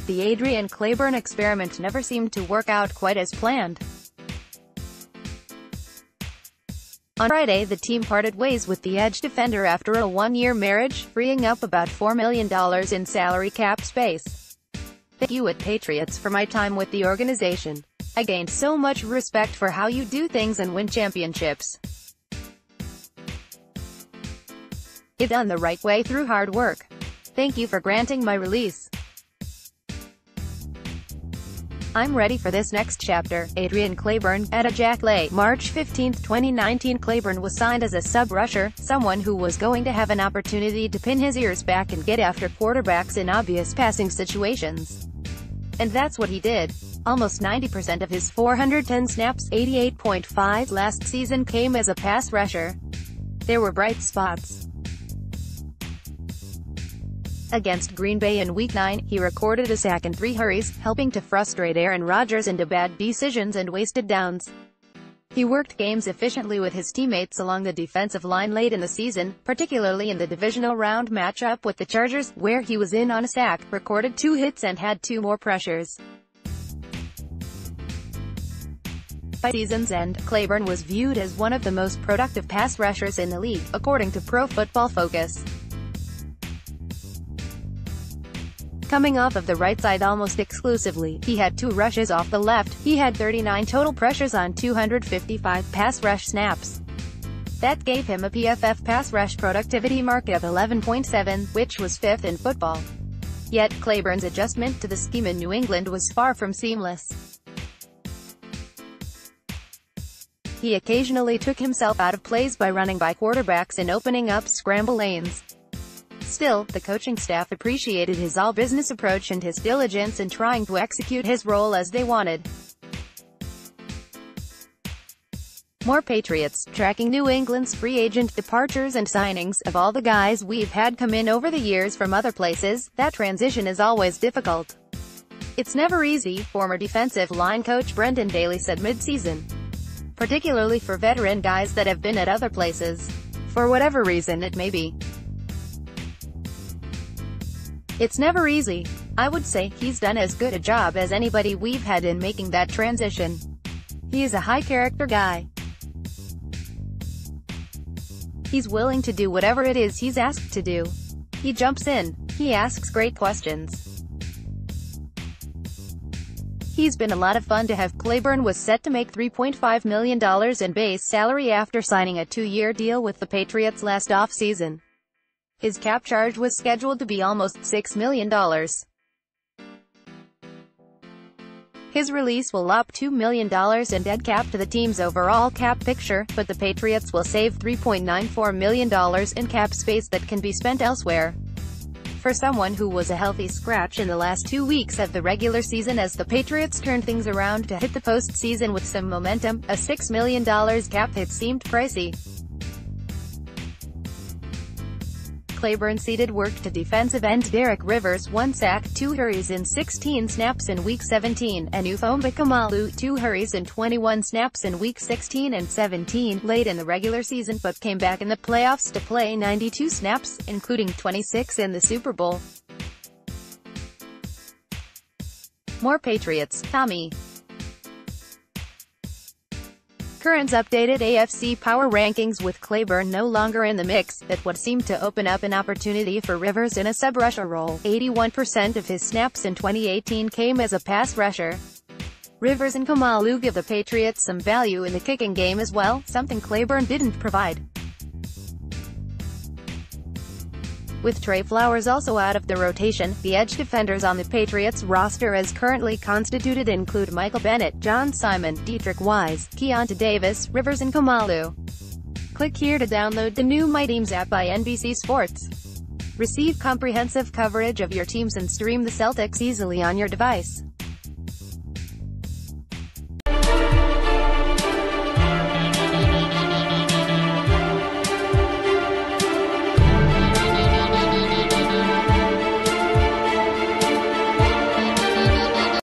the Adrian Clayborn experiment never seemed to work out quite as planned. On Friday, the team parted ways with the edge defender after a one-year marriage, freeing up about $4 million in salary cap space. "Thank you at Patriots for my time with the organization. I gained so much respect for how you do things and win championships. It's done the right way through hard work. Thank you for granting my release. I'm ready for this next chapter." Adrian Clayborn, at a Jack Lay, March 15, 2019. Clayborn was signed as a sub-rusher, someone who was going to have an opportunity to pin his ears back and get after quarterbacks in obvious passing situations. And that's what he did. Almost 90% of his 410 snaps, 88.5, last season came as a pass rusher. There were bright spots. Against Green Bay in Week 9, he recorded a sack and 3 hurries, helping to frustrate Aaron Rodgers into bad decisions and wasted downs. He worked games efficiently with his teammates along the defensive line late in the season, particularly in the divisional round matchup with the Chargers, where he was in on a sack, recorded 2 hits and had 2 more pressures. By season's end, Clayborn was viewed as one of the most productive pass rushers in the league, according to Pro Football Focus. Coming off of the right side almost exclusively, he had 2 rushes off the left. He had 39 total pressures on 255 pass rush snaps. That gave him a PFF pass rush productivity mark of 11.7, which was 5th in football. Yet, Clayborn's adjustment to the scheme in New England was far from seamless. He occasionally took himself out of plays by running by quarterbacks and opening up scramble lanes. Still, the coaching staff appreciated his all-business approach and his diligence in trying to execute his role as they wanted. More Patriots, tracking New England's free agent departures and signings. Of all the guys we've had come in over the years from other places, that transition is always difficult. It's never easy, former defensive line coach Brendan Daly said mid-season. Particularly for veteran guys that have been at other places. For whatever reason it may be. It's never easy. I would say he's done as good a job as anybody we've had in making that transition. He is a high-character guy. He's willing to do whatever it is he's asked to do. He jumps in. He asks great questions. He's been a lot of fun to have. Clayborn was set to make $3.5 million in base salary after signing a 2-year deal with the Patriots last offseason. His cap charge was scheduled to be almost $6 million. His release will up $2 million in dead cap to the team's overall cap picture, but the Patriots will save $3.94 million in cap space that can be spent elsewhere. For someone who was a healthy scratch in the last 2 weeks of the regular season as the Patriots turned things around to hit the postseason with some momentum, a $6 million cap hit seemed pricey. Clayborn ceded work to defensive end Derek Rivers, 1 sack, 2 hurries in 16 snaps in Week 17, and Ufomba Kamalu, 2 hurries in 21 snaps in Week 16 and 17, late in the regular season, but came back in the playoffs to play 92 snaps, including 26 in the Super Bowl. More Patriots, Tommy. Current's updated AFC Power Rankings with Clayborn no longer in the mix, that would seem to open up an opportunity for Rivers in a sub-rusher role. 81% of his snaps in 2018 came as a pass rusher. Rivers and Kamalu give the Patriots some value in the kicking game as well, something Clayborn didn't provide. With Trey Flowers also out of the rotation, the edge defenders on the Patriots roster as currently constituted include Michael Bennett, John Simon, Dietrich Wise, Keonta Davis, Rivers and Kamalu. Click here to download the new My Teams app by NBC Sports. Receive comprehensive coverage of your teams and stream the Celtics easily on your device.